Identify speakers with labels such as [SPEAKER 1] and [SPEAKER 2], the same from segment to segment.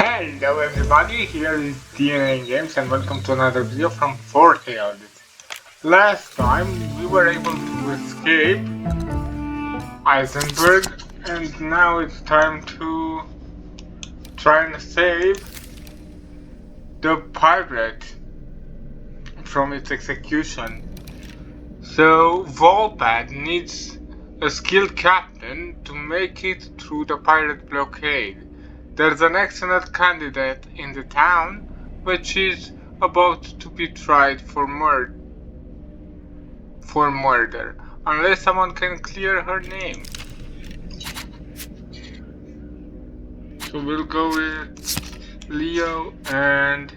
[SPEAKER 1] Hello everybody, here is DNA Games and welcome to another video from Foretales. Last time we were able to escape Eisenberg and now it's time to try and save the pirate from its execution. So Volpad needs a skilled captain to make it through the pirate blockade. There's an excellent candidate in the town, but she's about to be tried for murder, unless someone can clear her name. So we'll go with Leo and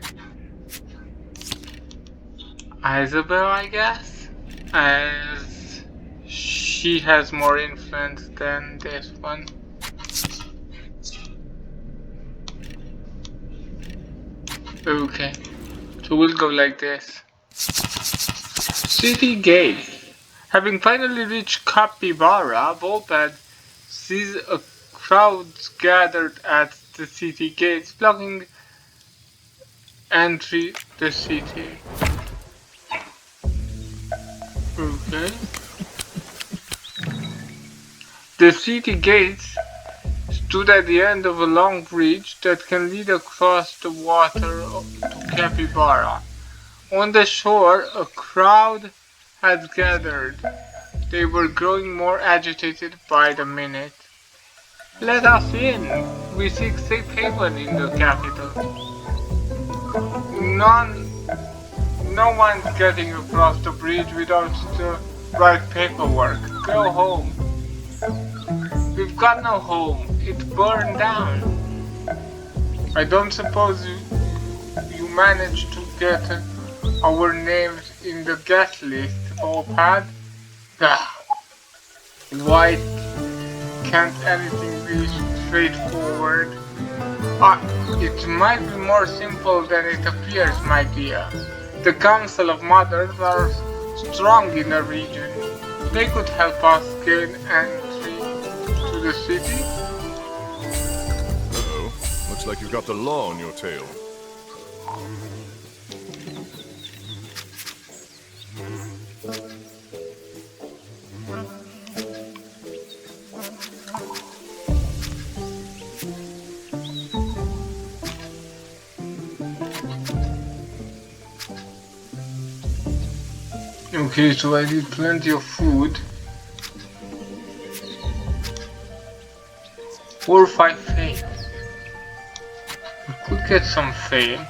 [SPEAKER 1] Isabeau, I guess, as she has more influence than this one. Okay, so we'll go like this. City Gate. Having finally reached Cap Ybara, Volpad sees a crowd gathered at the city gates, blocking entry the city. Okay. The city gates stood at the end of a long bridge that can lead across the water to Cap Ybara. On the shore, a crowd had gathered. They were growing more agitated by the minute. Let us in! We seek safe haven in the capital. No one's getting across the bridge without the right paperwork. Go home. We've got no home. It burned down. I don't suppose you managed to get our names in the guest list, Volpad? Why can't anything be straightforward? It might be more simple than it appears, my dear. The Council of Mothers are strong in the region. They could help us gain entry to the city.
[SPEAKER 2] Uh-oh. Looks like you've got the law on your tail.
[SPEAKER 1] Okay, so I did plenty of food. 4 or 5 fame. We could get some fame.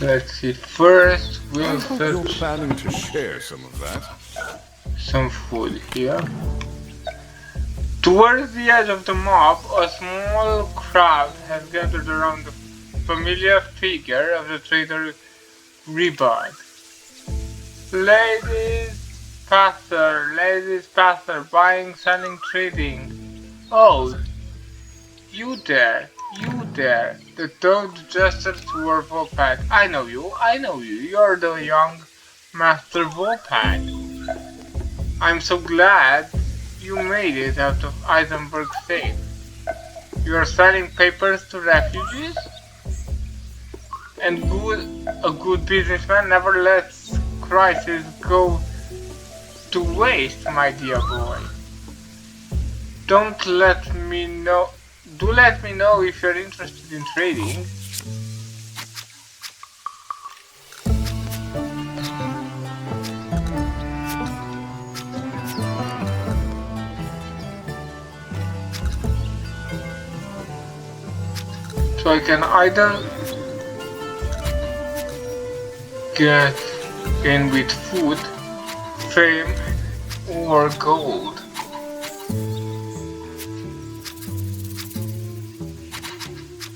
[SPEAKER 1] Let's see. First, we'll
[SPEAKER 2] You're planning to share some of that.
[SPEAKER 1] Some food here. Towards the edge of the mob, a small crowd has gathered around the familiar figure of the trader Ribard. Ladies passer, buying, selling, trading. Oh, you there. The toad gestured toward Volpad. I know you. You're the young Master Volpad. I'm so glad you made it out of Eisenberg safe. You are selling papers to refugees? And a good businessman never lets crisis go to waste, my dear boy. Do let me know if you're interested in trading. So I can either gain with food, fame, or gold.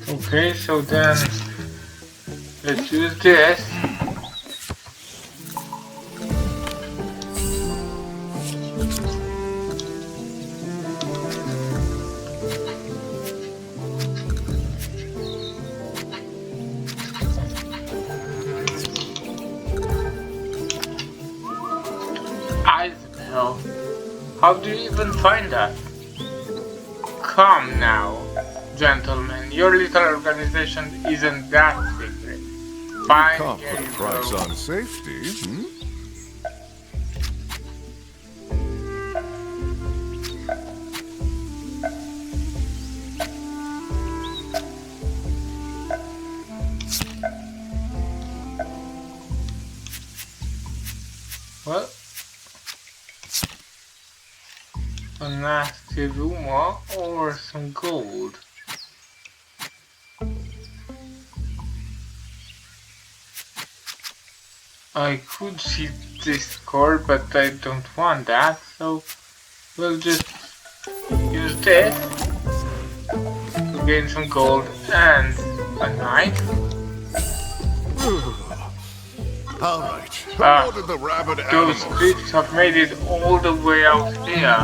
[SPEAKER 1] Okay, so then let's use this. so. How do you even find that? Come now, gentlemen. Your little organization isn't that secret. Fine,
[SPEAKER 2] Can't
[SPEAKER 1] here
[SPEAKER 2] put a
[SPEAKER 1] you
[SPEAKER 2] price
[SPEAKER 1] go.
[SPEAKER 2] on safety, hmm?
[SPEAKER 1] Well, a nasty rumor or some gold. I could see this score, but I don't want that, so we'll just use this to gain some gold and a knife.
[SPEAKER 2] All right. Who
[SPEAKER 1] Ah,
[SPEAKER 2] ordered the rabid
[SPEAKER 1] those
[SPEAKER 2] animals?
[SPEAKER 1] thieves have made it all the way out here.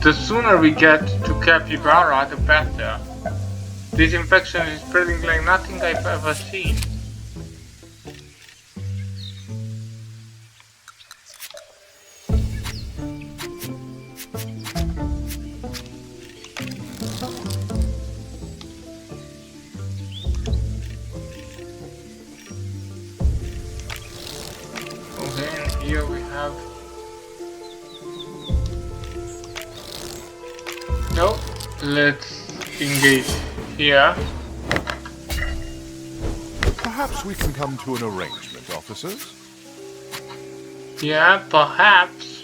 [SPEAKER 1] The sooner we get to Cap Ybara, the better. This infection is spreading like nothing I've ever seen. Okay, and here we have... No, let's engage here.
[SPEAKER 2] Perhaps we can come to an arrangement, officers?
[SPEAKER 1] Yeah, perhaps.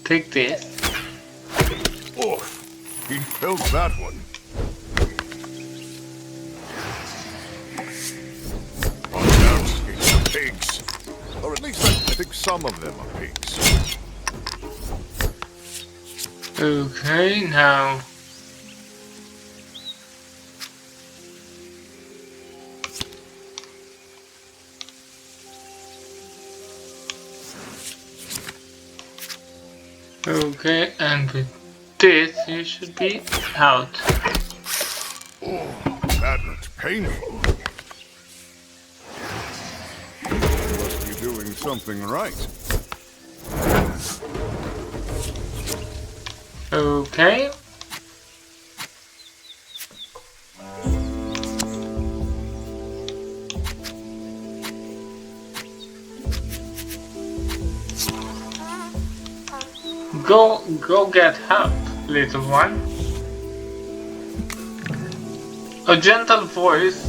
[SPEAKER 1] Take this.
[SPEAKER 2] Oof! He filled that one. Watch out, it's the pigs. Or at least I think some of them are pigs.
[SPEAKER 1] Okay, now... Okay, and with this you should be out.
[SPEAKER 2] Oh, that looked painful. Must be doing something right.
[SPEAKER 1] Okay. Go get help, little one. A gentle voice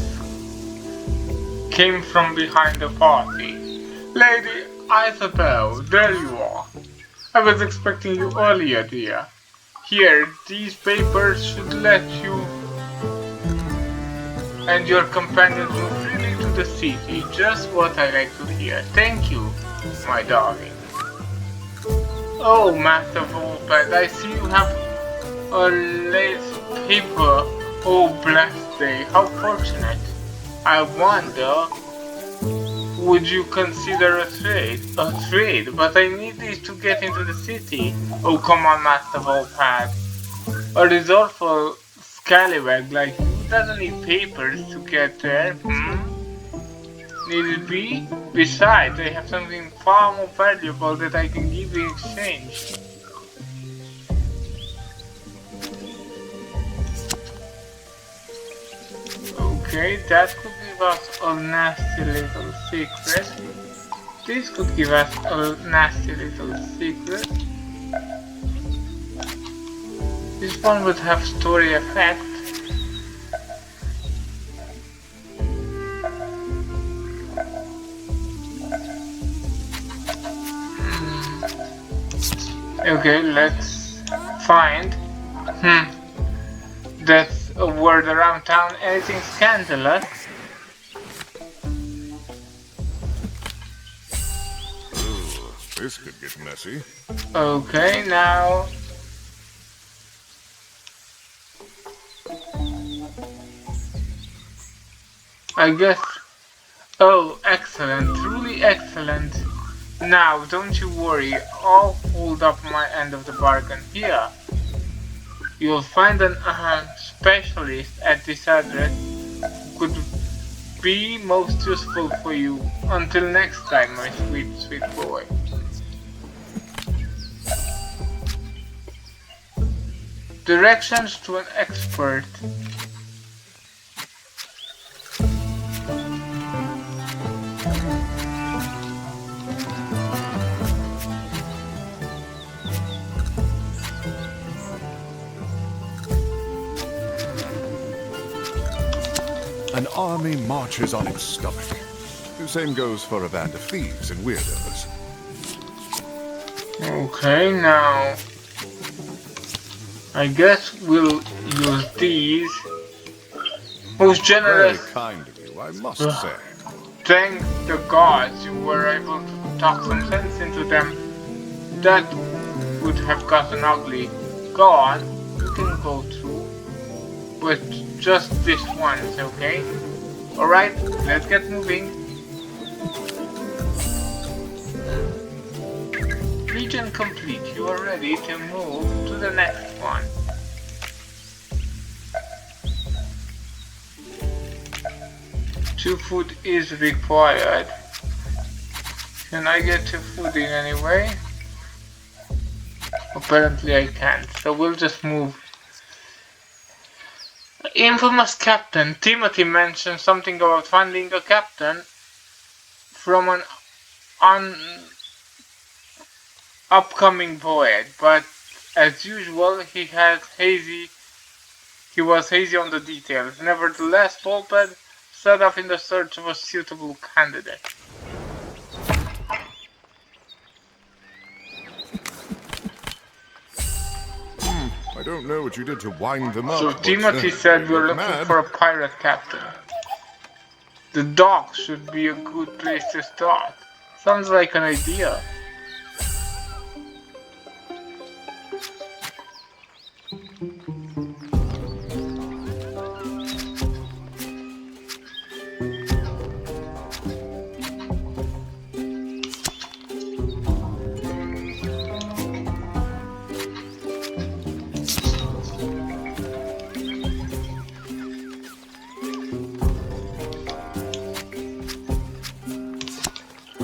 [SPEAKER 1] came from behind the party. Lady Isabeau, there you are. I was expecting you earlier, dear. Here, these papers should let you and your companions move freely to the city. Just what I like to hear. Thank you, my darling. Oh, Master Volped, I see you have a lace paper. Oh, blessed day, how fortunate. I wonder, would you consider a trade? A trade? But I need these to get into the city. Oh, come on, Master Volped. A resourceful scallywag like you doesn't need papers to get there, Need it be? Besides, I have something far more valuable that I can give in exchange. Okay, that could give us a nasty little secret. This could give us a nasty little secret. This one would have story effect. Okay, let's find. That's a word around town. Anything scandalous?
[SPEAKER 2] Ooh, this could get messy.
[SPEAKER 1] Okay, now. I guess. Oh, excellent. Truly excellent. Now, don't you worry, I'll hold up my end of the bargain here. You'll find an specialist at this address who could be most useful for you. Until next time, my sweet, sweet boy. Directions to an expert.
[SPEAKER 2] An army marches on its stomach. The same goes for a band of thieves and weirdos.
[SPEAKER 1] Okay, now I guess we'll use these. Most generous.
[SPEAKER 2] Very kind of you, I must say.
[SPEAKER 1] Thank the gods you were able to talk some sense into them. That would have gotten ugly. Go on, you can go through. But just this once, okay? Alright, let's get moving. Region complete. You are ready to move to the next one. Two food is required. Can I get two food in any way? Apparently I can't, so we'll just move. Infamous captain. Timothy mentioned something about finding a captain from an upcoming voyage, but as usual he was hazy on the details. Nevertheless, Volped set off in the search of a suitable candidate.
[SPEAKER 2] I don't know what you did to wind them up.
[SPEAKER 1] So Timothy said we're looking for a pirate captain. The dock should be a good place to start. Sounds like an idea.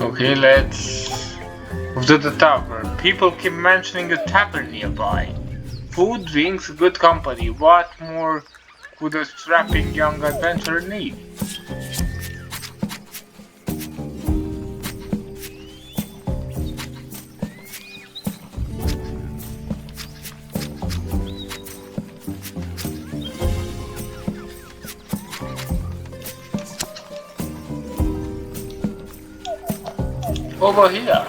[SPEAKER 1] Okay, let's move to the tavern. People keep mentioning a tavern nearby. Food, drinks, good company. What more could a strapping young adventurer need? Over here.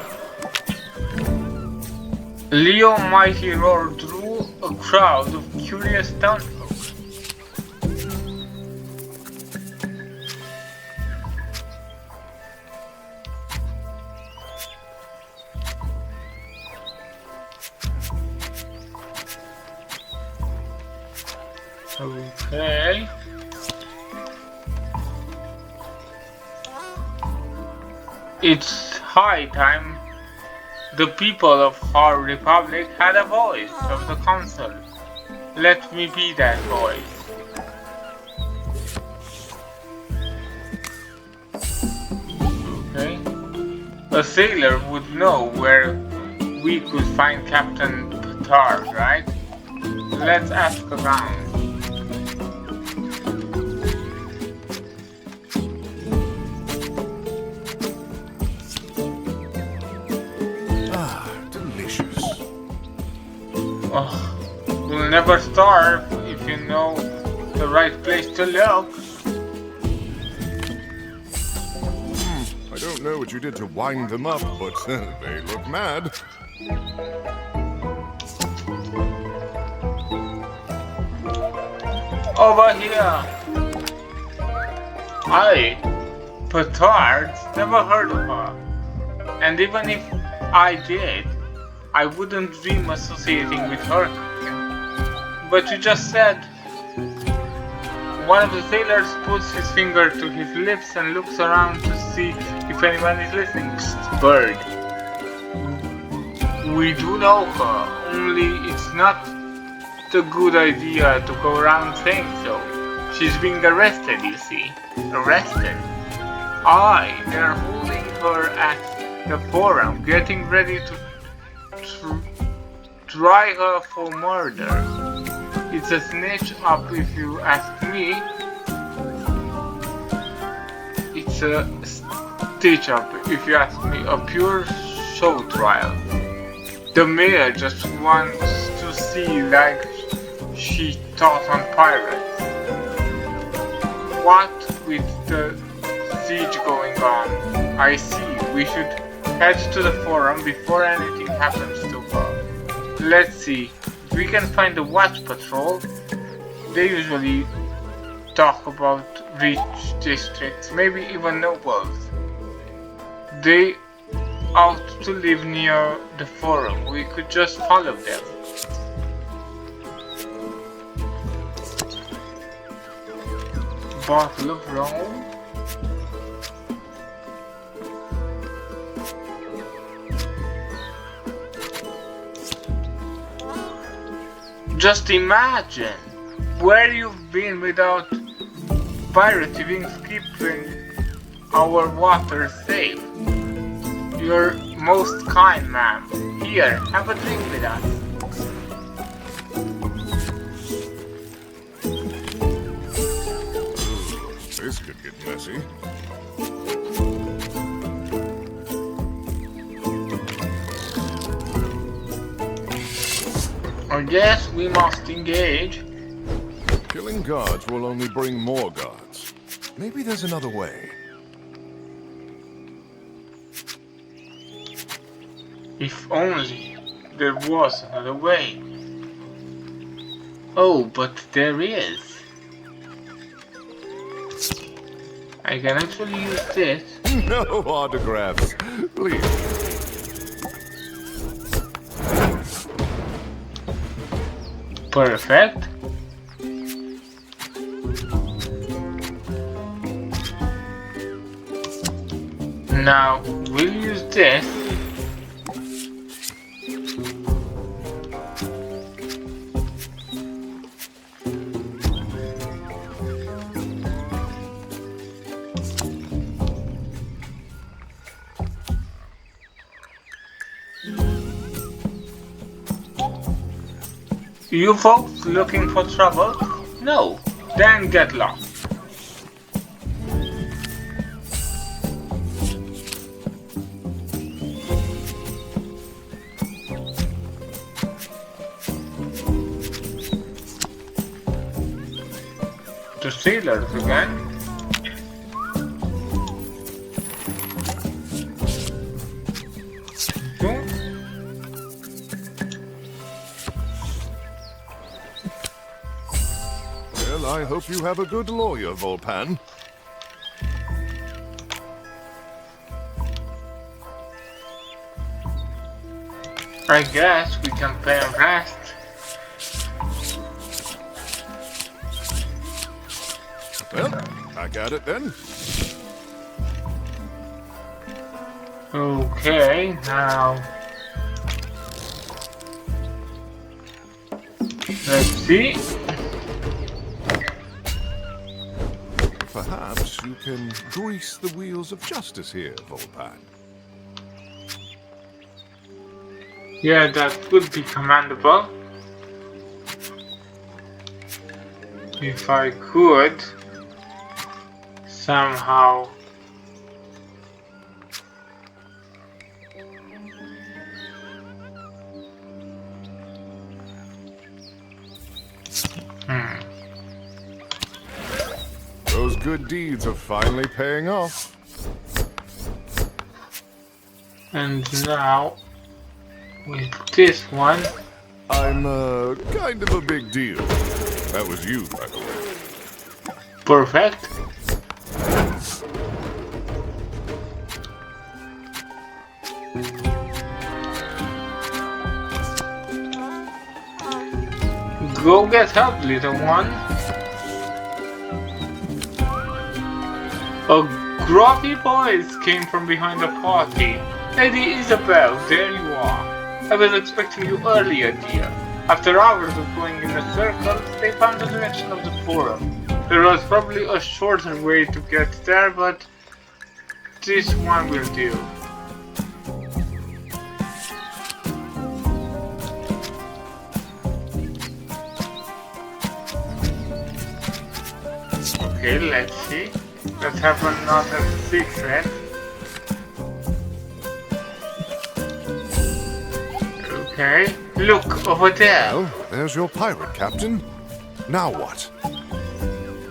[SPEAKER 1] Leo Mighty Roar drew a crowd of curious townsfolk. Okay. It's high time the people of our republic had a voice of the council. Let me be that voice. Okay. A sailor would know where we could find Captain Pattenbois, right? Let's ask around. Oh, you'll never starve if you know the right place to look.
[SPEAKER 2] I don't know what you did to wind them up, but they look mad.
[SPEAKER 1] Over here. Petard, never heard of her. And even if I did, I wouldn't dream associating with her. But you just said. One of the sailors puts his finger to his lips and looks around to see if anyone is listening. Psst, bird. We do know her, only it's not a good idea to go around saying so. She's being arrested, you see. Arrested? Aye, they're holding her at the forum, getting ready to try her for murder. It's a snitch up if you ask me. It's a stitch up if you ask me. A pure show trial. The mayor just wants to see like she taught on pirates. What with the siege going on? I see. We should head to the forum before anything happens to her. Let's see. If we can find the watch patrol, they usually talk about rich districts, maybe even nobles. They ought to live near the forum. We could just follow them. Bottle of Rome. Just imagine where you've been without pirates even keeping our water safe. You're most kind, ma'am. Here, have a drink with us.
[SPEAKER 2] This could get messy.
[SPEAKER 1] I guess we must engage.
[SPEAKER 2] Killing guards will only bring more guards. Maybe there's another way.
[SPEAKER 1] If only there was another way. Oh, but there is. I can actually use this.
[SPEAKER 2] No autographs, please.
[SPEAKER 1] Perfect. Now we'll use this. You folks looking for trouble? No, then get lost. The sailors again.
[SPEAKER 2] Well, I hope you have a good lawyer, Volpan.
[SPEAKER 1] I guess we can pay a rest.
[SPEAKER 2] Well, I got it then.
[SPEAKER 1] Okay, now let's see.
[SPEAKER 2] Perhaps you can grease the wheels of justice here, Volpan.
[SPEAKER 1] Yeah, that would be commendable. If I could somehow
[SPEAKER 2] Those good deeds are finally paying off.
[SPEAKER 1] and now with this one.
[SPEAKER 2] I'm, kind of a big deal. That was you, by the way.
[SPEAKER 1] Perfect. Go get help, little one. A grumpy voice came from behind the party. Lady Isabeau, there you are. I was expecting you earlier, dear. After hours of going in a circle, they found the direction of the forum. There was probably a shorter way to get there, but this one will do. Okay, let's see. Let's have another secret. Okay, look over there.
[SPEAKER 2] Well, there's your pirate, Captain. Now what?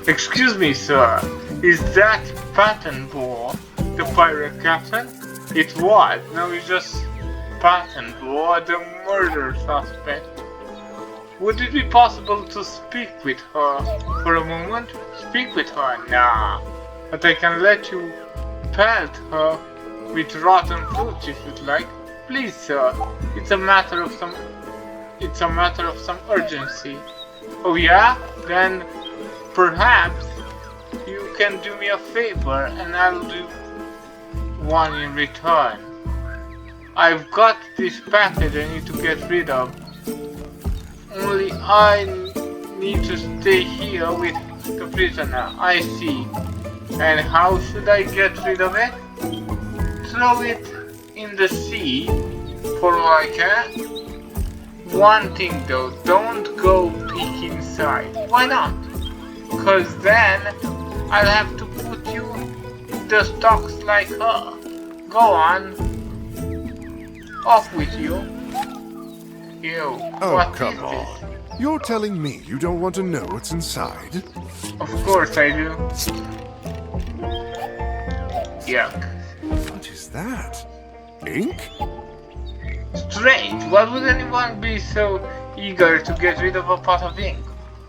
[SPEAKER 1] Excuse me, sir. Is that Pattenbois, the pirate captain? It was. Now it's just Pattenbois, the murder suspect. Would it be possible to speak with her for a moment? Speak with her? Nah. But I can let you pelt her with rotten fruit if you'd like. Please, sir. It's a matter of some urgency. Oh yeah? Then perhaps you can do me a favor and I'll do one in return. I've got this package I need to get rid of. Only I need to stay here with the prisoner. I see. And how should I get rid of it? Throw it in the sea for all I can. One thing though, don't go peek inside. Why not? Cause then I'll have to put you in the stocks like her. Go on. Off with you. Ew.
[SPEAKER 2] Oh,
[SPEAKER 1] what
[SPEAKER 2] come
[SPEAKER 1] is
[SPEAKER 2] on.
[SPEAKER 1] this?
[SPEAKER 2] You're telling me you don't want to know what's inside?
[SPEAKER 1] Of course I do. Yuck.
[SPEAKER 2] What is that? Ink?
[SPEAKER 1] Strange. Why would anyone be so eager to get rid of a pot of ink?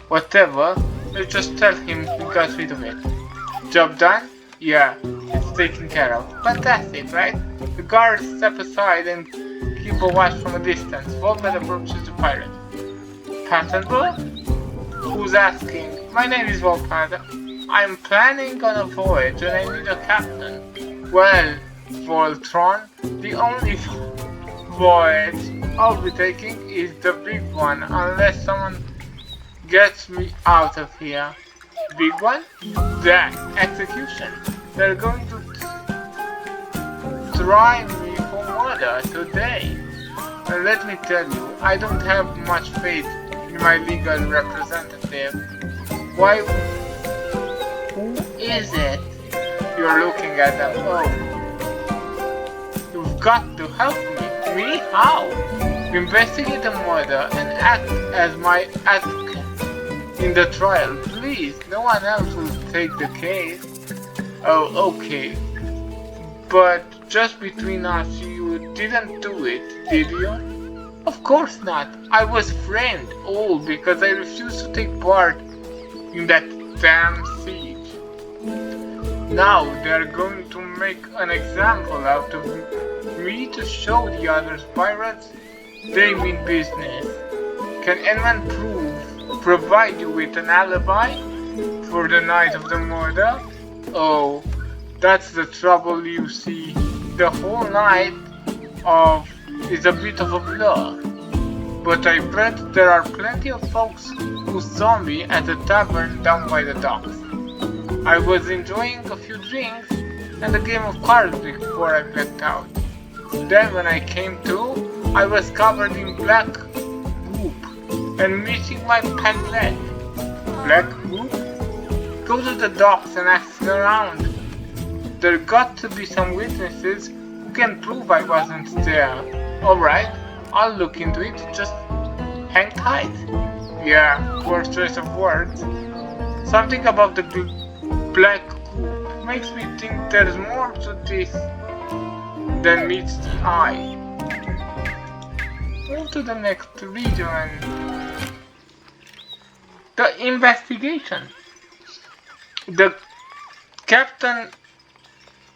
[SPEAKER 1] Whatever, let's just tell him we got rid of it. Job done? Yeah, it's taken care of. Fantastic, right? The guards step aside and keep a watch from a distance. Volpet approaches the pirate. Pattenbois? Who's asking? My name is Volpet. I'm planning on a voyage and I need a captain. Well, Voltron, the only voyage I'll be taking is the big one, unless someone gets me out of here. Big one? That execution. They're going to try me for murder today. And let me tell you, I don't have much faith in my legal representative. Why? Who is it? You're looking at them. Oh. You've got to help me. Me? How? Investigate the murder and act as my advocate in the trial. Please, no one else will take the case. Oh, okay. But just between us, you didn't do it, did you? Of course not. I was framed all because I refused to take part in that damn siege. Now they're going to make an example out of me to show the other pirates they mean business. Can anyone provide you with an alibi for the night of the murder? Oh, that's the trouble, you see. The whole night is a bit of a blur. But I bet there are plenty of folks who saw me at the tavern down by the docks. I was enjoying a few drinks and a game of cards before I blacked out. Then when I came to, I was covered in black goop and missing my pant leg. Black goop? Go to the docks and ask around. There got to be some witnesses who can prove I wasn't there. Alright, I'll look into it, just hang tight. Yeah, poor choice of words. Something about the black goop makes me think there's more to this than meets the eye. Move to the next region. The investigation. The Captain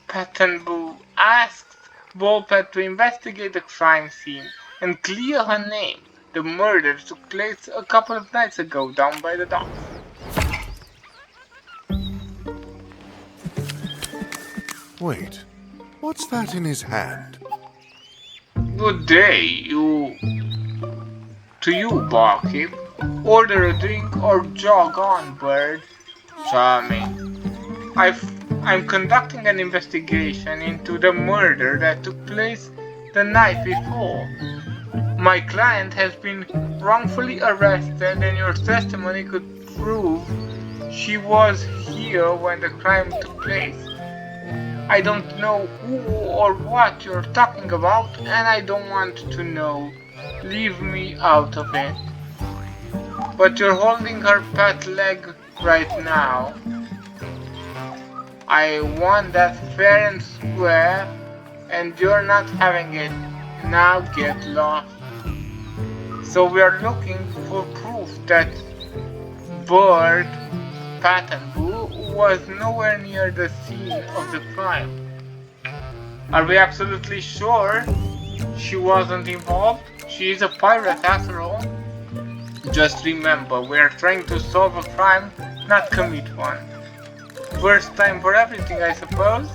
[SPEAKER 1] Pattenbois asked Volpet to investigate the crime scene and clear her name. The murder took place a couple of nights ago down by the docks.
[SPEAKER 2] Wait, what's that in his hand?
[SPEAKER 1] Good day, to you, barkeep. Order a drink or jog on, bird. Charming. I'm conducting an investigation into the murder that took place the night before. My client has been wrongfully arrested and your testimony could prove she was here when the crime took place. I don't know who or what you're talking about and I don't want to know. Leave me out of it. But you're holding her pet leg right now. I want that fair and square and you're not having it. Now get lost. So we are looking for proof that Bird Pattenbois was nowhere near the scene of the crime. Are we absolutely sure she wasn't involved? She is a pirate after all. Just remember, we are trying to solve a crime, not commit one. First time for everything, I suppose?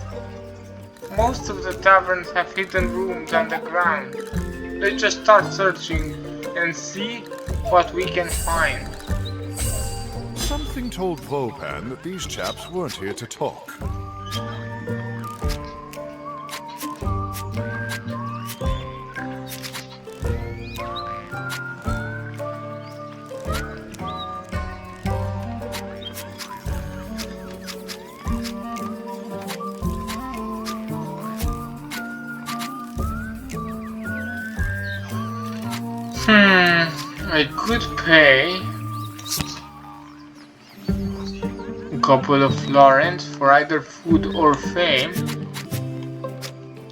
[SPEAKER 1] Most of the taverns have hidden rooms underground. Let's just start searching and see what we can find.
[SPEAKER 2] Something told Volpan that these chaps weren't here to talk.
[SPEAKER 1] I could pay a couple of florins for either food or fame.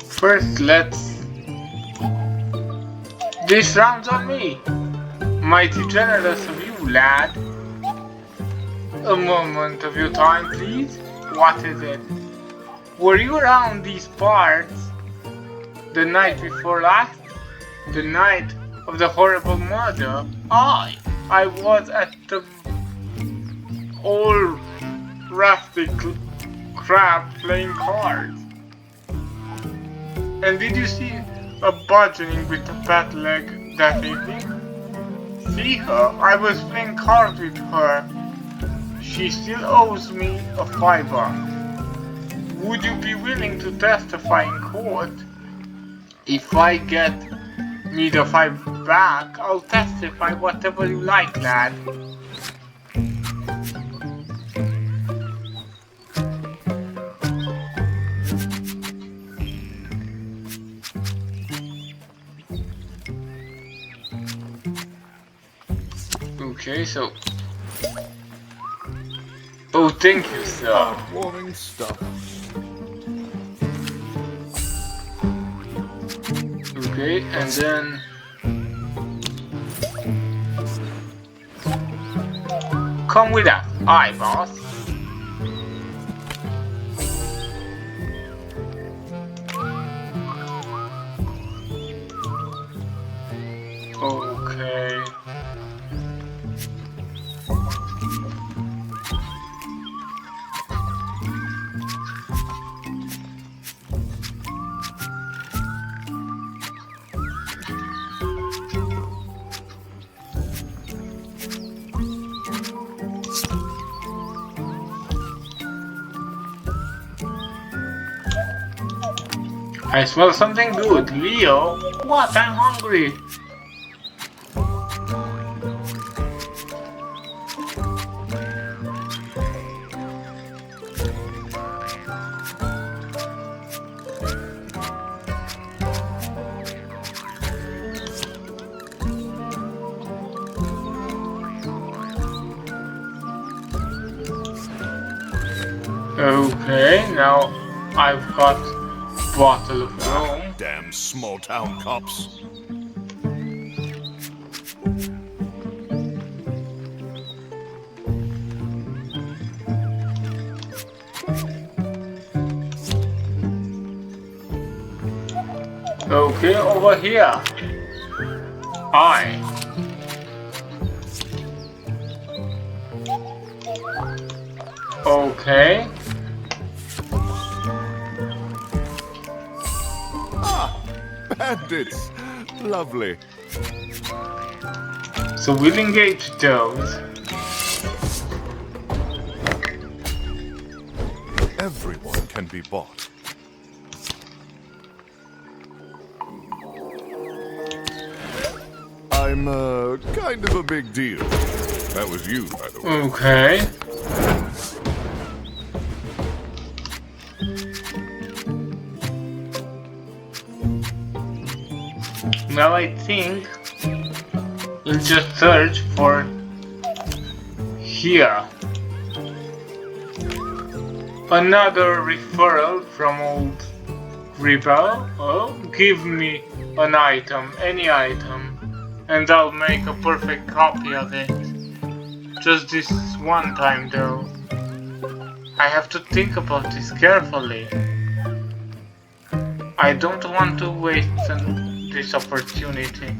[SPEAKER 1] First, this round's on me. Mighty generous of you, lad. A moment of your time, please. What is it? Were you around these parts the night before last? The night of the horrible murder? I was at the old rusty crab playing cards. And did you see a burgeoning with a pet leg that evening? See her? I was playing cards with her. She still owes me a fiver. Would you be willing to testify in court? If I get me the 5 back, I'll testify whatever you like, lad. Okay, so... Oh, thank you, sir.
[SPEAKER 2] Heartwarming stuff.
[SPEAKER 1] Okay, and then... Come with us. Aye, boss. Okay. I smell something good, Leo. What? I'm hungry. Okay, now I've got bottle of rum.
[SPEAKER 2] Damn small town cops.
[SPEAKER 1] Okay, over here. Hi. Okay.
[SPEAKER 2] Bandits! Lovely.
[SPEAKER 1] So we'll engage those.
[SPEAKER 2] Everyone can be bought. I'm kind of a big deal. That was you, by the way.
[SPEAKER 1] Okay. Now I think we'll just search for here. Another referral from old Rebel. Oh, give me an item, any item, and I'll make a perfect copy of it. Just this one time though. I have to think about this carefully. I don't want to waste this opportunity.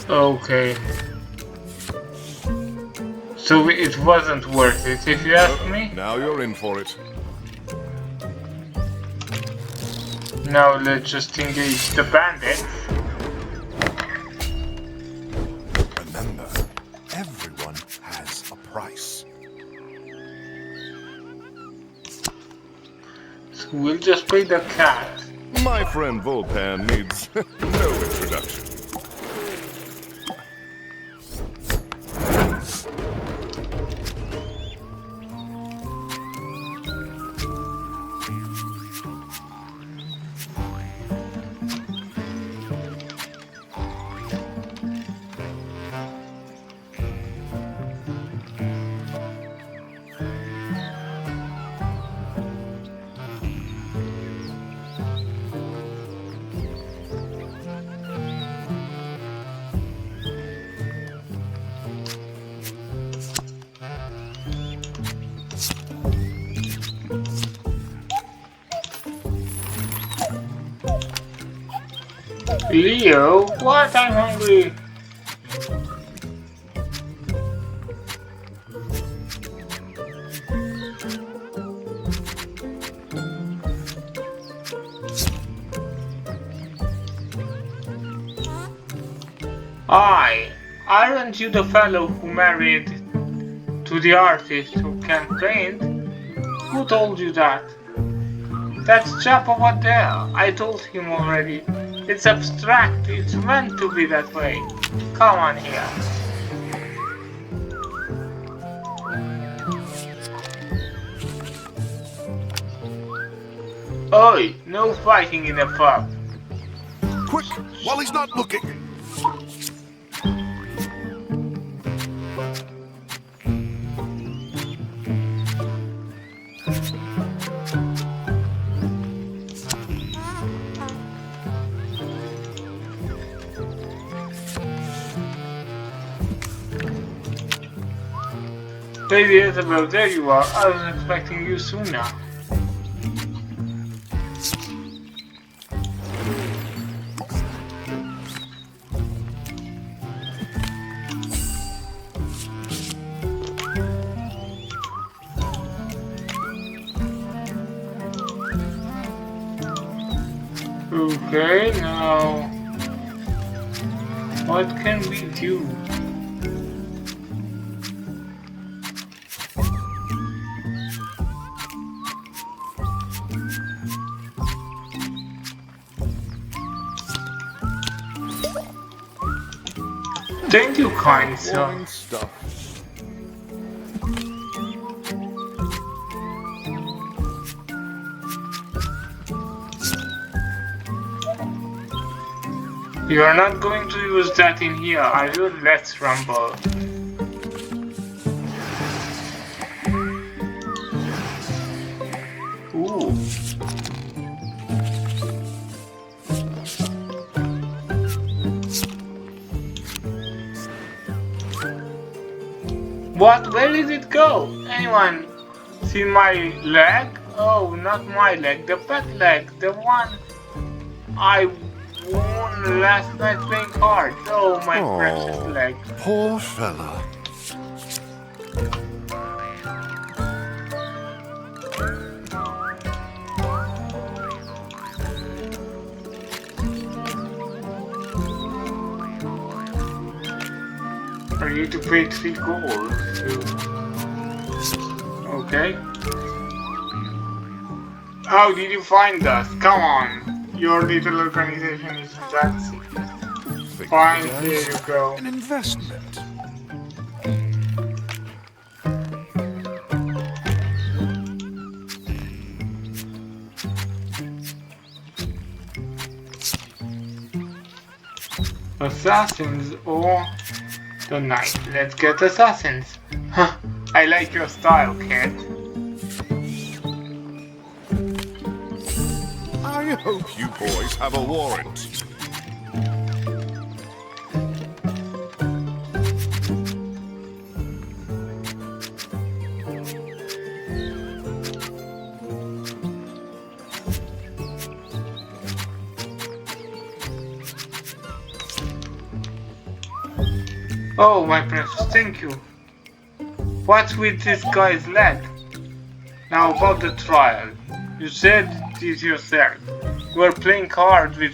[SPEAKER 1] Okay. So it wasn't worth it, if you ask me.
[SPEAKER 2] Now you're in for it.
[SPEAKER 1] Now let's just engage the bandits.
[SPEAKER 2] Remember, everyone has a price.
[SPEAKER 1] So we'll just pay the cat.
[SPEAKER 2] My friend Volpan needs no introduction.
[SPEAKER 1] Leo, what? I'm hungry. Aren't you the fellow who married to the artist who can't paint? Who told you that? That's chap over there. I told him already. It's abstract. It's meant to be that way. Come on here. Oi, no fighting in the pub.
[SPEAKER 2] Quick, while he's not looking.
[SPEAKER 1] Lady Isabeau, there you are. I was expecting you sooner. Okay, now what can we do? Thank you, kind sir.
[SPEAKER 2] Boring stuff.
[SPEAKER 1] You are not going to use that in here, are you? Let's rumble. Ooh. What? Where did it go? Anyone See my leg? Oh, not my leg, the pet leg, the one I won last night playing cards. Oh, my precious
[SPEAKER 2] Oh,
[SPEAKER 1] leg.
[SPEAKER 2] poor fella.
[SPEAKER 1] I need to pay 3 gold. Okay. How did you find us? Come on. Your little organization is fancy. Fine, here you go.
[SPEAKER 2] An investment.
[SPEAKER 1] Assassins or the knight. Let's get assassins. Huh. I like your style, kid.
[SPEAKER 2] I hope you boys have a warrant.
[SPEAKER 1] Oh, my precious, thank you. What's with this guy's leg? Now about the trial. You said it yourself. You were playing cards with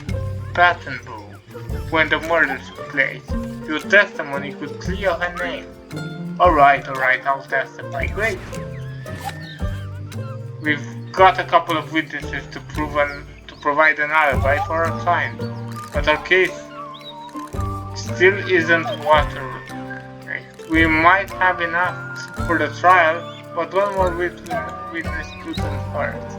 [SPEAKER 1] Pattenbois when the murder took place. Your testimony could clear her name. Alright, I'll testify. Great. We've got a couple of witnesses to provide an alibi for our client, but our case still isn't waterproof. We might have enough for the trial, but one more witness couldn't hurt.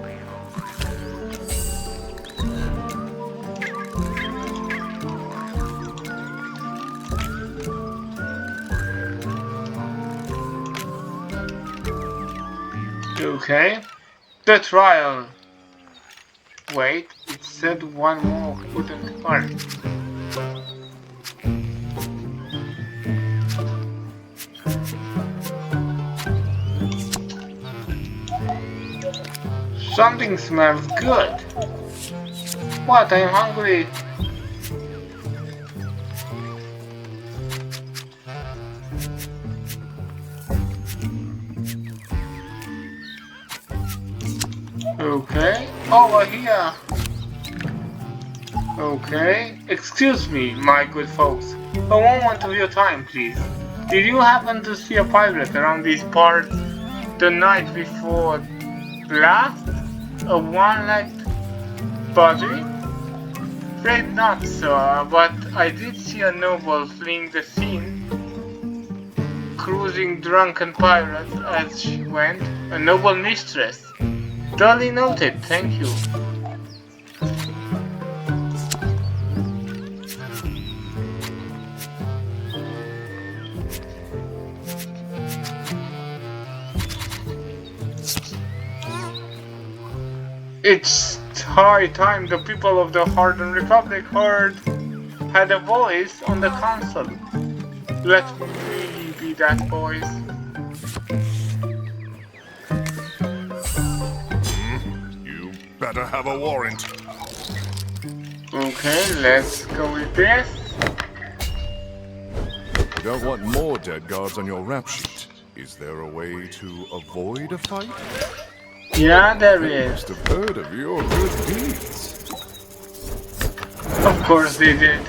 [SPEAKER 1] Okay. The trial. Wait, it said one more couldn't hurt. Something smells good. What? I'm hungry. Okay, over here. Okay, excuse me, my good folks. A moment of your time, please. Did you happen to see a pirate around these parts the night before last? A one-legged body? Afraid not, sir, but I did see a noble fleeing the scene, cruising drunken pirate as she went, a noble mistress. Duly noted, thank you. It's high time the people of the Hardened Republic had a voice on the council. Let me be that voice.
[SPEAKER 2] You better have a warrant.
[SPEAKER 1] Okay, let's go with this.
[SPEAKER 2] You don't want more dead guards on your rap sheet. Is there a way to avoid a fight?
[SPEAKER 1] Yeah, there
[SPEAKER 2] They
[SPEAKER 1] is.
[SPEAKER 2] must have heard of your good deeds.
[SPEAKER 1] Of course they did.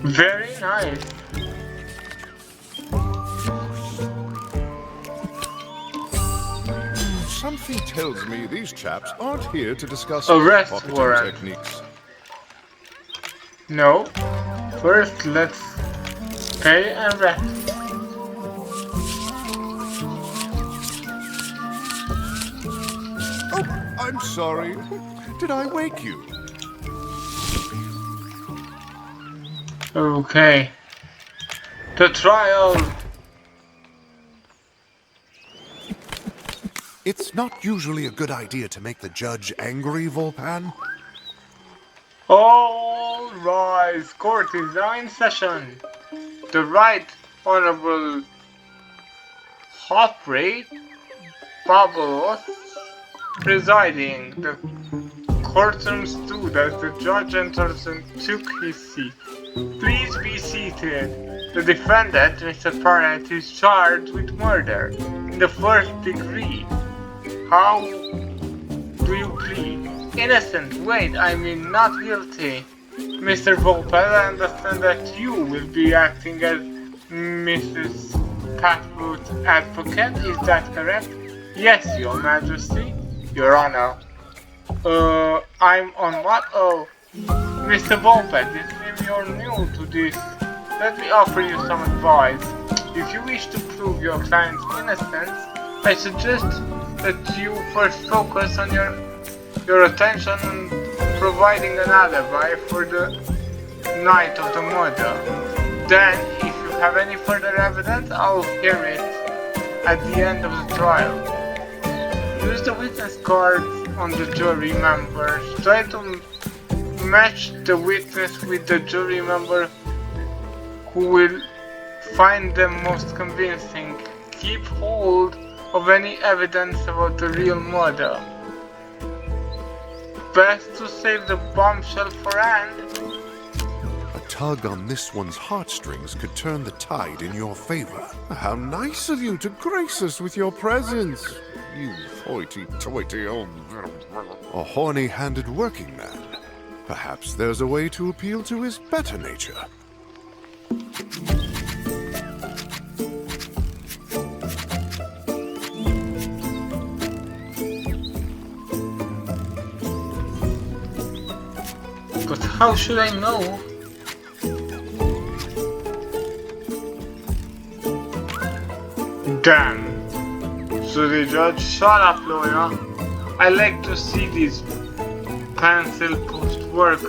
[SPEAKER 1] Very nice.
[SPEAKER 2] Something tells me these chaps aren't here to discuss
[SPEAKER 1] Arrest
[SPEAKER 2] pocketing
[SPEAKER 1] warrant.
[SPEAKER 2] techniques.
[SPEAKER 1] No. First, let's pay and rest.
[SPEAKER 2] Oh, I'm sorry. Did I wake you?
[SPEAKER 1] Okay. The trial.
[SPEAKER 2] It's not usually a good idea to make the judge angry, Volpan.
[SPEAKER 1] All rise, court is now in session. The Right Honorable Hopray Babos presiding. The courtroom stood as the judge entered and took his seat. Please be seated. The defendant, Mr. Parrott, is charged with murder in the first degree. How do you plead? Innocent. Wait, I mean not guilty. Mr. Volpe, I understand that you will be acting as Mrs. Patwood's advocate, is that correct? Yes, Your Majesty. Your Honor. I'm on what? Oh, Mr. Volpe, this seems you're new to this. Let me offer you some advice. If you wish to prove your client's innocence, I suggest that you first focus on your attention on providing an alibi for the night of the murder. Then, if you have any further evidence, I'll hear it at the end of the trial. Use the witness cards on the jury members. Try to match the witness with the jury member who will find them most convincing. Keep hold of any evidence about the real murder. Best to save the bombshell for end.
[SPEAKER 2] A tug on this one's heartstrings could turn the tide in your favor. How nice of you to grace us with your presence, you hoity-toity old... A horny-handed working man. Perhaps there's a way to appeal to his better nature.
[SPEAKER 1] But how should I know? Damn. So the judge, shut up, lawyer. I like to see these pencil post work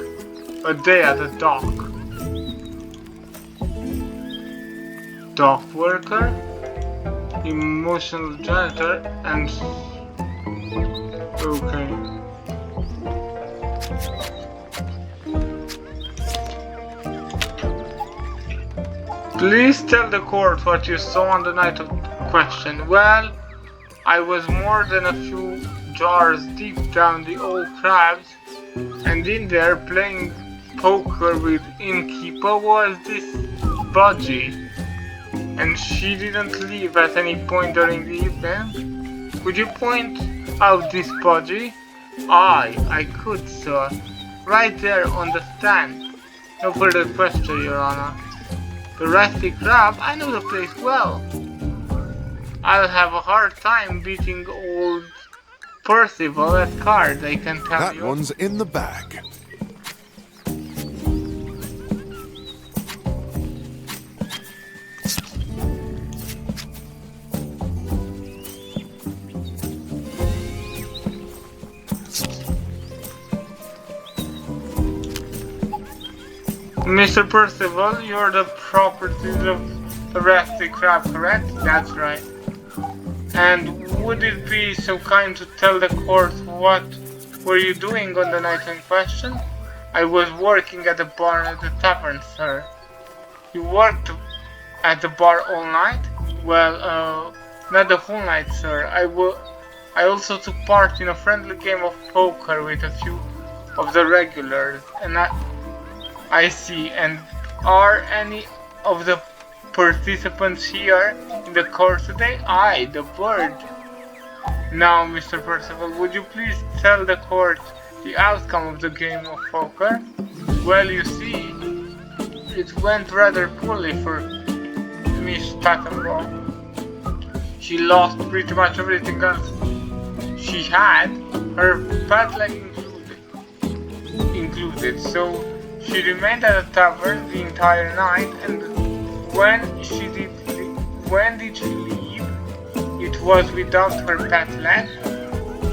[SPEAKER 1] a day at a dock. Dock worker, emotional janitor, and... okay. Please tell the court what you saw on the night of question. Well, I was more than a few jars deep down the old crabs, and in there playing poker with innkeeper was this budgie, and she didn't leave at any point during the evening. Could you point out this budgie? Aye, I could, sir. Right there on the stand. No further question, Your Honor. The Rusty Crab, I know the place well. I'll have a hard time beating old Percival at cards, I can tell you.
[SPEAKER 2] That one's in the bag.
[SPEAKER 1] Mr. Percival, you're the property of the Rusty Crab, correct? That's right. And would it be so kind to tell the court what were you doing on the night in question? I was working at the bar at the tavern, sir. You worked at the bar all night? Well, not the whole night, sir. I also took part in a friendly game of poker with a few of the regulars, and I see. And are any of the participants here in the court today? Aye, the bird. Now, Mr. Percival, would you please tell the court the outcome of the game of poker? Well, you see, it went rather poorly for Miss Pattenbois. She lost pretty much everything else she had, her pet leg included, so she remained at the tavern the entire night, and when did she leave? It was without her pet leg?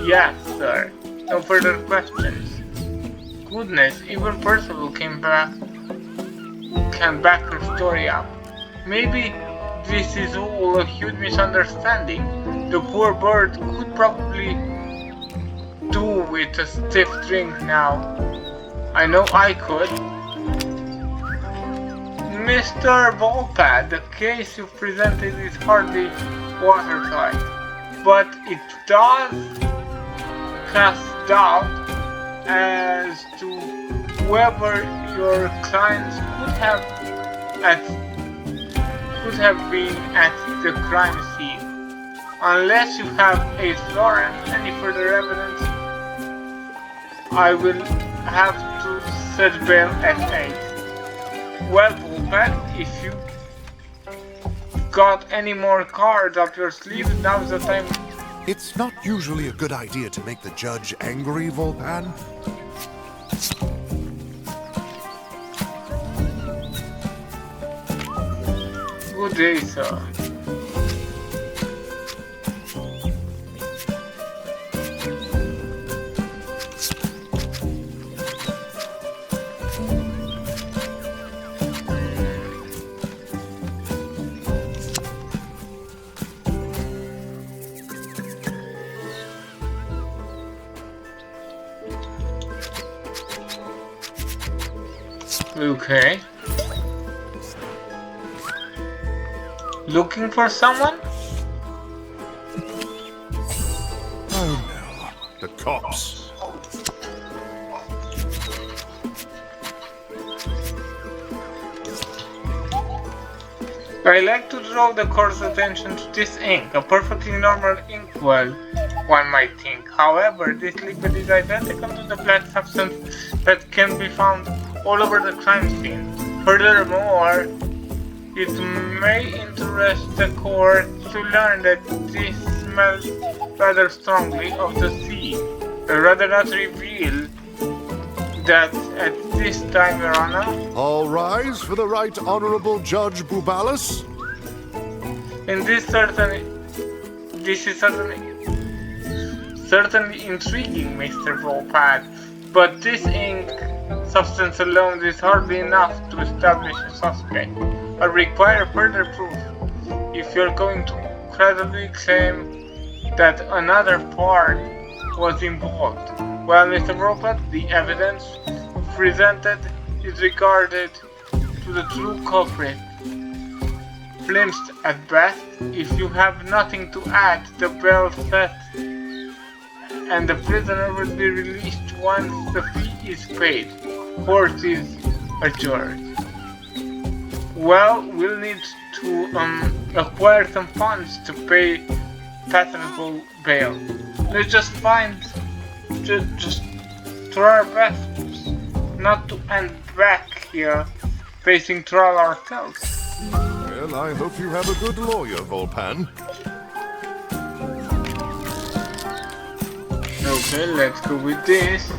[SPEAKER 1] Yes, sir. No further questions. Goodness, even Percival can back her story up. Maybe this is all a huge misunderstanding. The poor bird could probably do with a stiff drink now. I know I could. Mr. Volpad, the case you presented is hardly watertight, but it does cast doubt as to whether your clients could have been at the crime scene. Unless you have 8 florins, any further evidence, I will have to set bail at 8. Well, Volpad, if you got any more cards up your sleeve, now's the time.
[SPEAKER 2] It's not usually a good idea to make the judge angry, Volpan.
[SPEAKER 1] Good day, sir. Okay. Looking for someone?
[SPEAKER 2] Oh no, the cops.
[SPEAKER 1] I like to draw the court's attention to this ink, a perfectly normal inkwell, one might think. However, this liquid is identical to the black substance that can be found all over the crime scene. Furthermore, it may interest the court to learn that this smells rather strongly of the sea. I'd rather not reveal that at this time, Your Honor.
[SPEAKER 2] All rise for the Right Honorable Judge Bubalis.
[SPEAKER 1] And this is certainly intriguing, Mr. Volpad, but this ink substance alone is hardly enough to establish a suspect. I require further proof if you're going to credibly claim that another part was involved. Well, Mr. Volpad, the evidence presented is regarded to the true culprit. Flimsed at best. If you have nothing to add, the bail set and the prisoner will be released once the fee is paid. Court is adjourned. Well, we'll need to acquire some funds to pay Pattenbois bail. Let's just try our best not to end back here facing trial ourselves.
[SPEAKER 2] Well, I hope you have a good lawyer, Volpan.
[SPEAKER 1] Okay, let's go with this.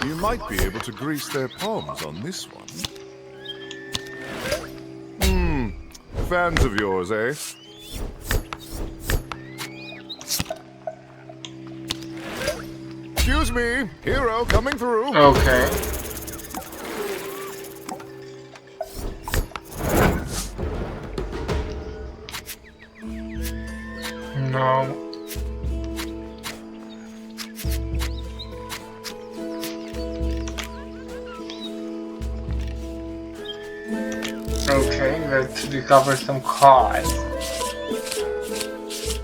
[SPEAKER 2] You might be able to grease their palms on this one. Fans of yours, eh? Excuse me, hero coming through.
[SPEAKER 1] Okay. No. Okay, let's recover some cards.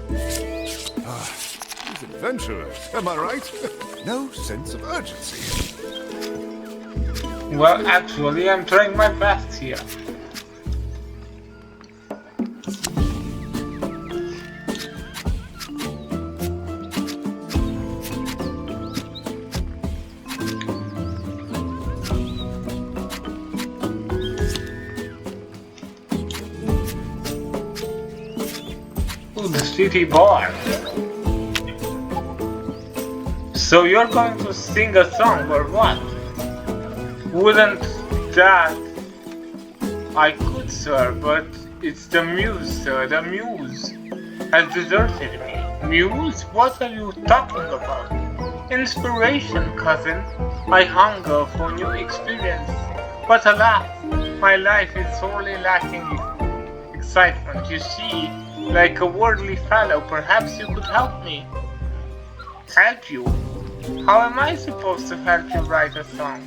[SPEAKER 2] These adventurers, am I right? No sense of urgency.
[SPEAKER 1] Well, actually, I'm trying my best here. The city bar. So you're going to sing a song or what? Wouldn't that? I could, sir, but it's the muse, sir. The muse has deserted me. Muse? What are you talking about? Inspiration, cousin. I hunger for new experience. But alas, my life is sorely lacking excitement. You see, like a worldly fellow, perhaps you could help me. Help you? How am I supposed to help you write a song?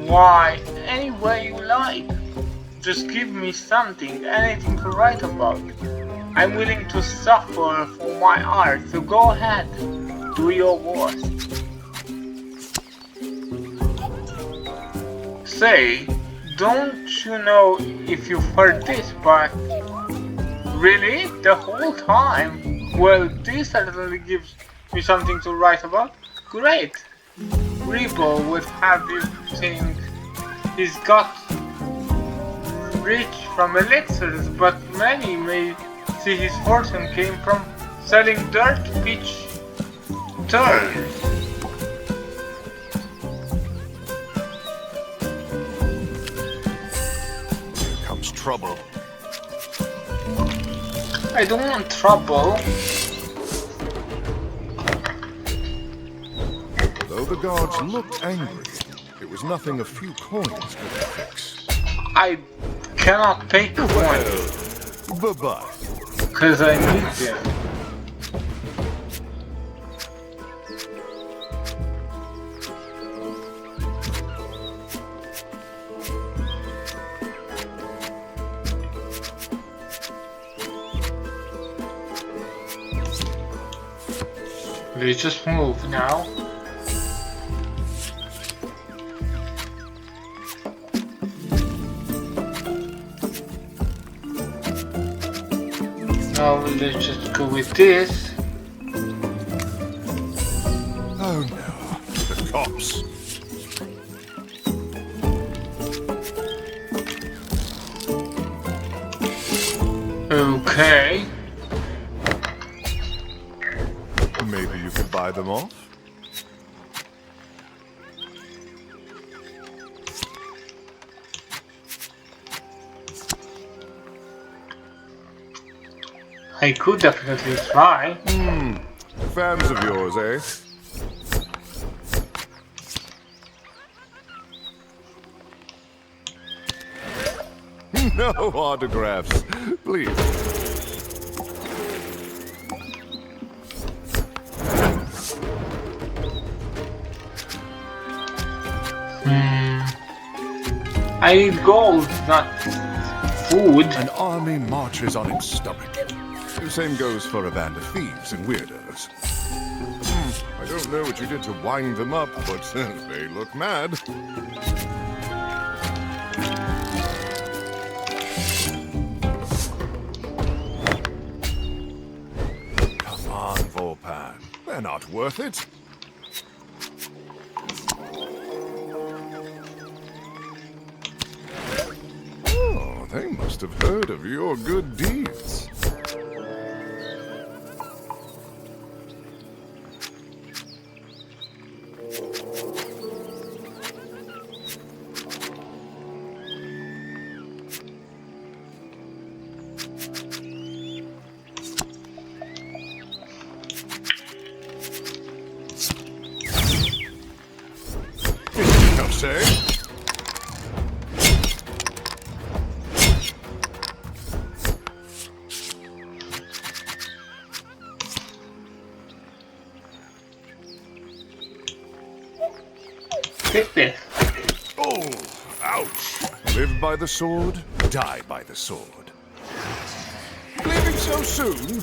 [SPEAKER 1] Why, any way you like. Just give me something, anything to write about. I'm willing to suffer for my art, so go ahead, do your worst. Say, don't you know if you've heard this, but really? The whole time? Well, this certainly gives me something to write about. Great! Rebo would have you think he's got rich from elixirs, but many may see his fortune came from selling dirt pitch turds.
[SPEAKER 2] Here comes trouble.
[SPEAKER 1] I don't want trouble.
[SPEAKER 2] Though the guards looked angry, it was nothing a few coins could fix.
[SPEAKER 1] I cannot take one.
[SPEAKER 2] Well, bye-bye.
[SPEAKER 1] Because I need them. We just move now. Now let's just go with this.
[SPEAKER 2] Oh no, the cops.
[SPEAKER 1] Okay.
[SPEAKER 2] Maybe you could buy them off?
[SPEAKER 1] I could definitely try.
[SPEAKER 2] Fans of yours, eh? No autographs, please.
[SPEAKER 1] I need gold, not food.
[SPEAKER 2] An army marches on its stomach. The same goes for a band of thieves and weirdos. I don't know what you did to wind them up, but they look mad. Come on, Volpan. They're not worth it. Oh, they must have heard of your good deeds. Say?
[SPEAKER 1] Take this.
[SPEAKER 2] Oh, ouch. Live by the sword, die by the sword. Leaving so soon?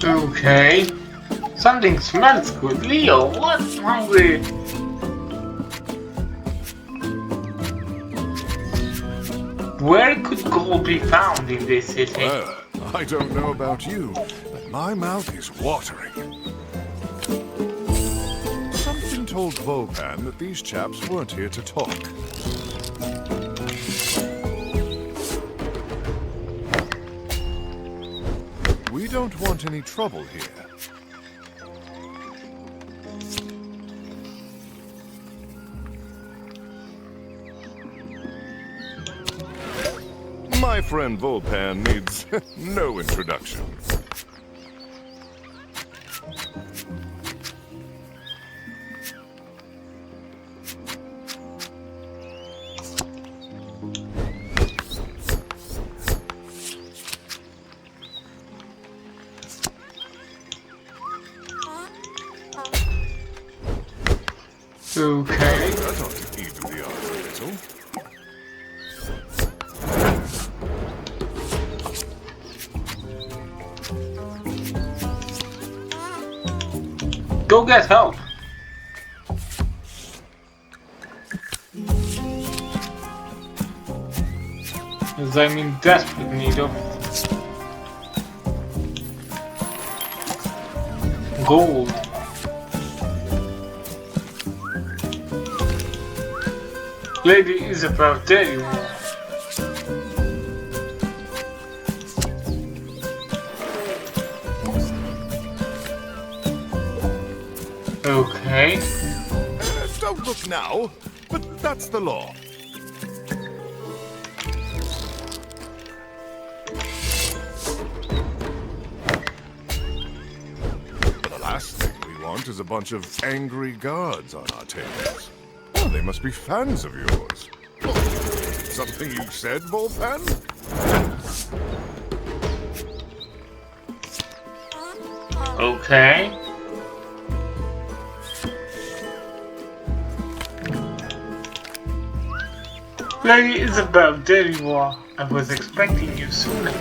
[SPEAKER 1] Okay. Something smells good. Leo, what's hungry? Where could gold be found in this city?
[SPEAKER 2] I don't know about you, but my mouth is watering. Something told Volpan that these chaps weren't here to talk. We don't want any trouble here. My friend Volpan needs no introduction.
[SPEAKER 1] Okay.
[SPEAKER 2] That ought to even the odds a little.
[SPEAKER 1] Go get help. Because I'm in desperate need of gold. Lady Isabeau, Daly Morsy. Okay.
[SPEAKER 2] Don't look now, but that's the law. The last thing we want is a bunch of angry guards on our tails. Oh, they must be fans of yours. Something you said, Volpan?
[SPEAKER 1] Okay. Lady Isabeau, Daly Morsy, I was expecting you sooner.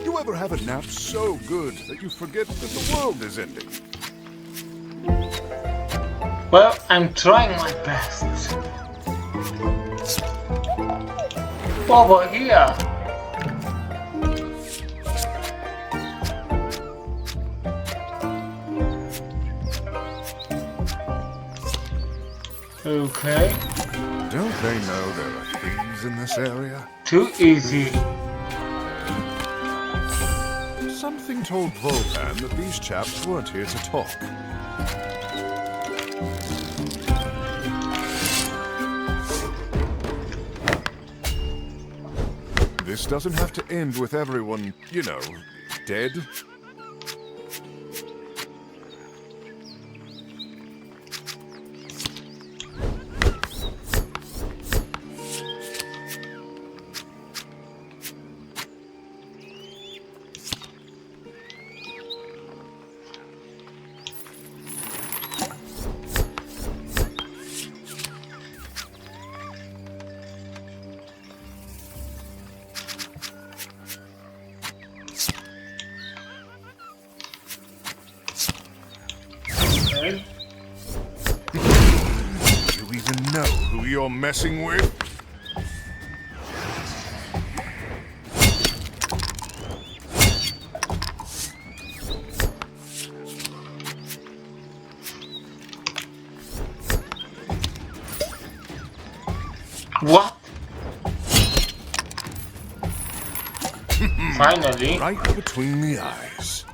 [SPEAKER 2] You ever have a nap so good that you forget that the world is ending?
[SPEAKER 1] Well, I'm trying my best. Over here. Okay.
[SPEAKER 2] Don't they know there are thieves in this area?
[SPEAKER 1] Too easy.
[SPEAKER 2] Something told Volpan that these chaps weren't here to talk. This doesn't have to end with everyone, you know, dead.
[SPEAKER 1] Okay.
[SPEAKER 2] Do you even know who you're messing with?
[SPEAKER 1] What? Finally.
[SPEAKER 2] Right between the eyes.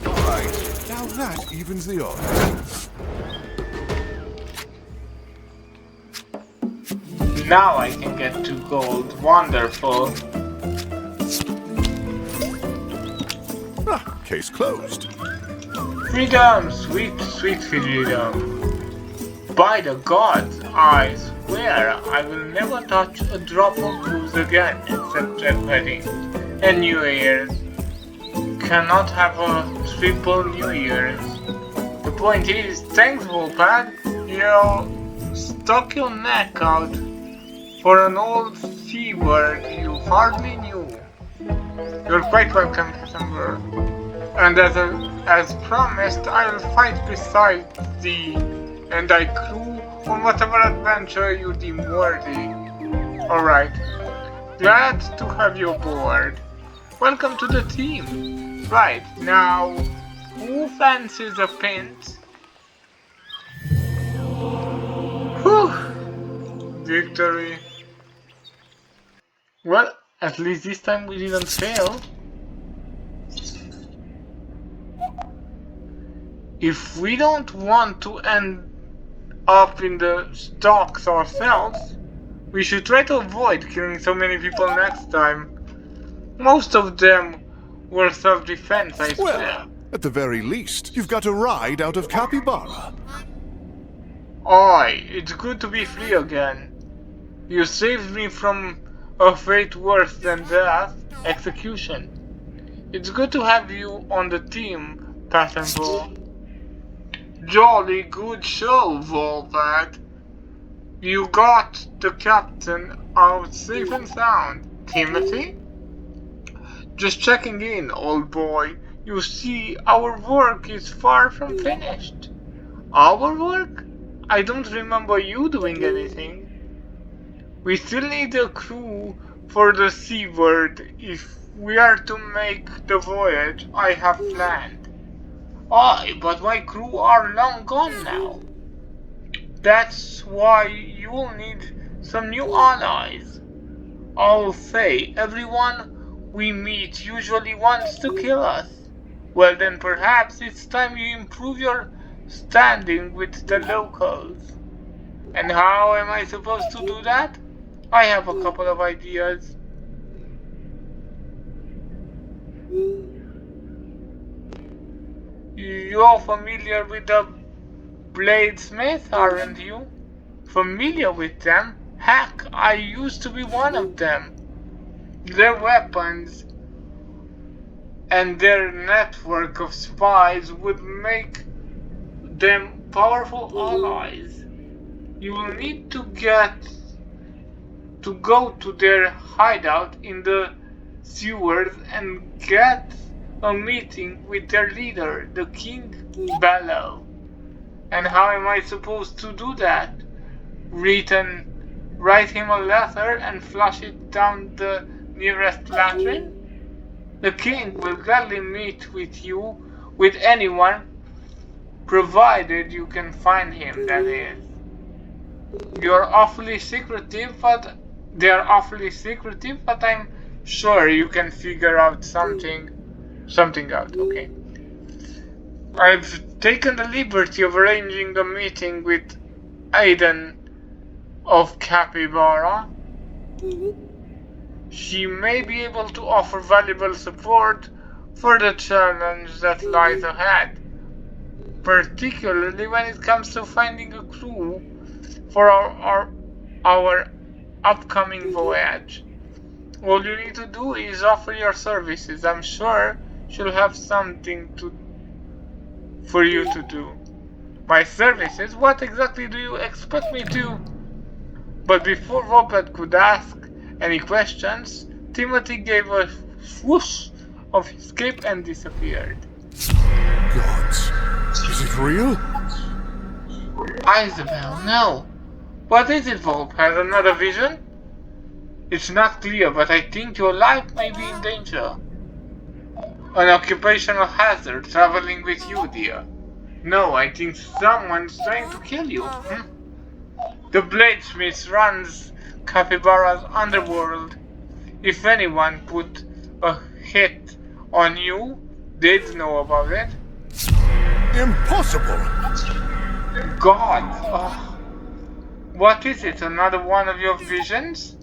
[SPEAKER 2] Right, now that evens the odds.
[SPEAKER 1] Now I can get to gold. Wonderful.
[SPEAKER 2] Ah, case closed.
[SPEAKER 1] Freedom! Sweet, sweet freedom. By the gods, I swear I will never touch a drop of booze again except at weddings and New Year's. Cannot have a triple New Year's. The point is, thanks Volpan, you stuck your neck out for an old C-word you hardly knew. You're quite welcome, September. And as promised, I will fight beside thee and thy crew on whatever adventure you deem worthy. Alright. Glad to have you aboard. Welcome to the team. Right, now, who fancies a pint? Whew! Victory. Well, at least this time we didn't fail. If we don't want to end up in the stocks ourselves. We should try to avoid killing so many people next time. Most of them were self-defense, I swear.
[SPEAKER 2] Well, at the very least, you've got a ride out of Cap Ybara.
[SPEAKER 1] Oi, it's good to be free again. You saved me from a fate worse than death, execution. It's good to have you on the team, Pattenbois. Jolly good show, Volvat. You got the captain out safe and sound. Timothy? Just checking in, old boy. You see, our work is far from finished. Our work? I don't remember you doing anything. We still need a crew for the Seaward if we are to make the voyage I have planned. Aye, but my crew are long gone now. That's why you'll need some new allies. I'll say, everyone we meet usually wants to kill us. Well then perhaps it's time you improve your standing with the locals. And how am I supposed to do that? I have a couple of ideas. You're familiar with the bladesmith, aren't you? Familiar with them? Heck, I used to be one of them. Their weapons and their network of spies would make them powerful allies. You will need to go to their hideout in the sewers and get a meeting with their leader, the King Bellow. And how am I supposed to do that? Write him a letter and flush it down the nearest latrine? The king will gladly meet with you, with anyone, provided you can find him, that is. They're awfully secretive, but I'm sure you can figure out something out, okay? I've taken the liberty of arranging a meeting with Aiden of Cap Ybara. She may be able to offer valuable support for the challenge that lies ahead, particularly when it comes to finding a crew for our upcoming voyage. All you need to do is offer your services. I'm sure she'll have something for you to do. My services? What exactly do you expect me to? But before Robert could ask any questions, Timothy gave a swoosh of his cape and disappeared.
[SPEAKER 2] Gods, is it real?
[SPEAKER 1] Isabeau, no. What is it, Volp? Has another vision? It's not clear, but I think your life may be in danger. An occupational hazard traveling with you, dear. No, I think someone's trying to kill you. The bladesmith runs Cap Ybara's underworld. If anyone put a hit on you, they'd know about it.
[SPEAKER 2] Impossible!
[SPEAKER 1] God! Oh. What is it? Another one of your visions?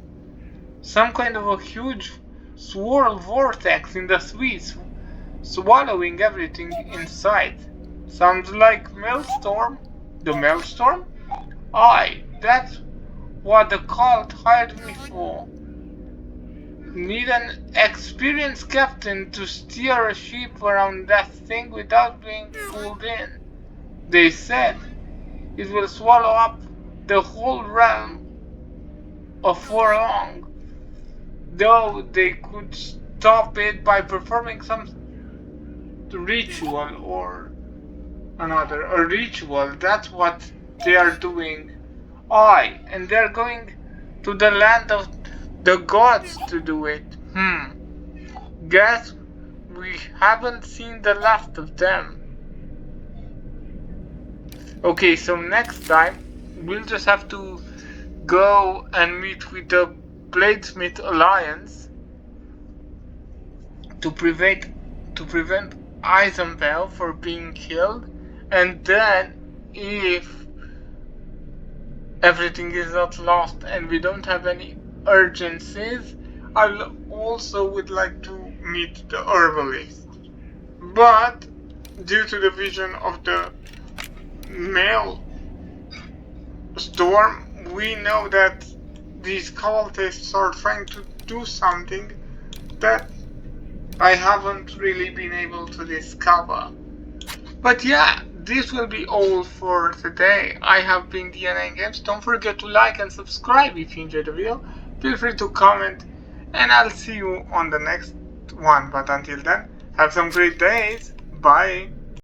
[SPEAKER 1] Some kind of a huge swirl vortex in the Swiss, swallowing everything in sight. Sounds like Maelstrom. The Maelstrom? Aye, that's what the cult hired me for. Need an experienced captain to steer a ship around that thing without being pulled in. They said it will swallow up the whole realm before long, though they could stop it by performing some ritual or another. A ritual, that's what they are doing. Aye, and they're going to the land of the gods to do it. Guess we haven't seen the last of them. Okay, so next time we'll just have to go and meet with the Bladesmith Alliance to prevent Isabeau from being killed, and then if everything is not lost and we don't have any urgencies, I also would like to meet the herbalist. But due to the vision of the mail storm, we know that these cultists are trying to do something that I haven't really been able to discover. But yeah, this will be all for today. I have been DNA Games. Don't forget to like and subscribe if you enjoyed the video. Feel free to comment, and I'll see you on the next one. But until then, have some great days. Bye.